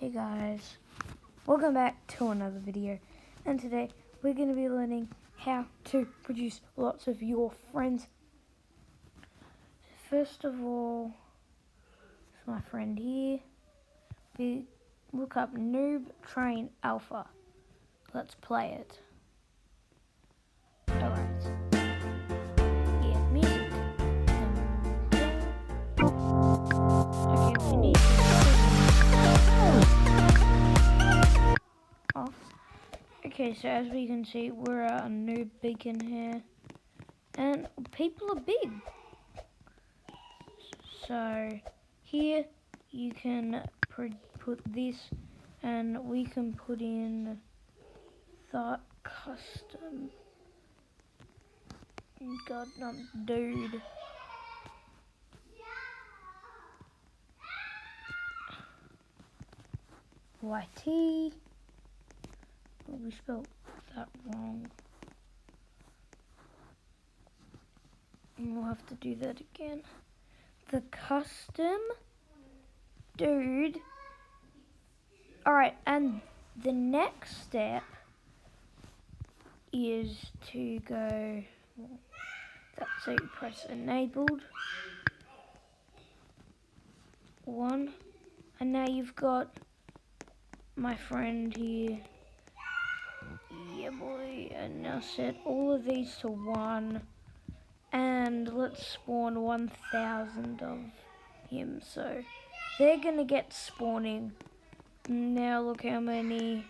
Hey guys, welcome back to another video, and today we're going to be learning how to produce lots of your friends. First of all, it's my friend here. We look up noob train alpha. Let's play it. Alright. Yeah, music. Okay, we need off. Okay, so as we can see, we're at a noob beacon here, and people are big. So here you can put this, and we can put in the custom. God, not dude. YT. Oh, we spelled that wrong. And we'll have to do that again. The custom dude. Alright, and the next step is to go, so you press enabled. 1. And now you've got my friend here. Yeah boy, and now set all of these to 1. And let's spawn 1,000 of him. So they're gonna get spawning. Now look how many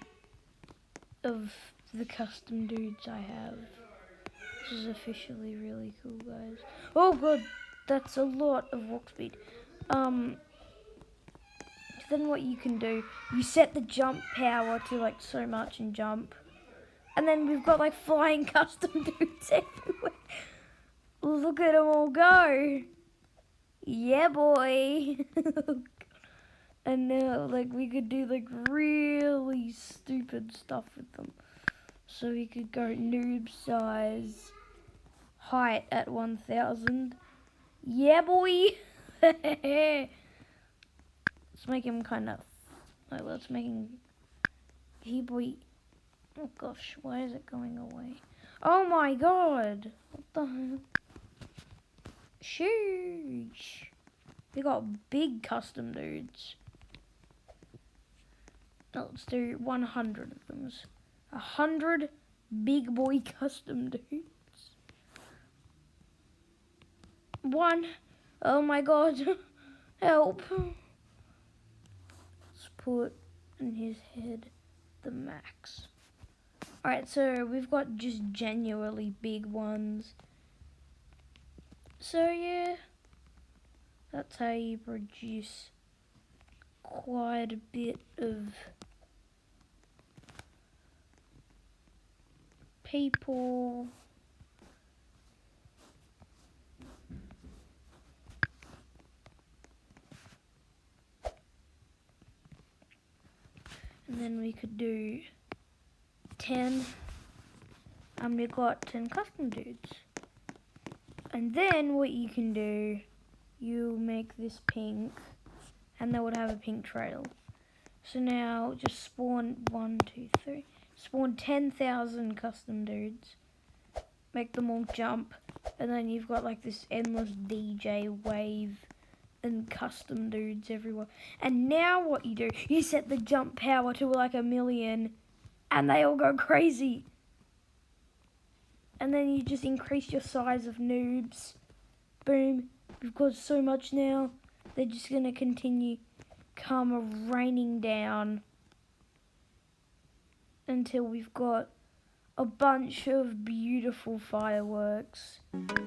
of the custom dudes I have. This is officially really cool, guys. Oh god, that's a lot of walk speed. Then what you can do, you set the jump power to like so much and jump. And then we've got like flying custom dudes everywhere. Look at them all go. Yeah, boy. And now, like, we could do like really stupid stuff with them. So we could go noob size, height at 1,000. Yeah, boy. Let's make him kind of, like, let's make him, hey boy. Oh gosh, why is it going away? Oh my god. What the hell? Sheesh. We got big custom dudes. Now let's do 100 of them. 100 big boy custom dudes. 1. Oh my god. Help. Let's put in his head the max. Alright, so we've got just genuinely big ones. So yeah, that's how you produce quite a bit of people. And then we could do 10. And we got 10 custom dudes. And then what you can do, you make this pink, and they would have a pink trail. So now just spawn 1, 2, 3. Spawn 10,000 custom dudes. Make them all jump, and then you've got like this endless DJ wave and custom dudes everywhere. And now what you do, you set the jump power to like 1,000,000, and they all go crazy. And then you just increase your size of noobs. Boom. We've got so much now. They're just going to continue come raining down until we've got a bunch of beautiful fireworks.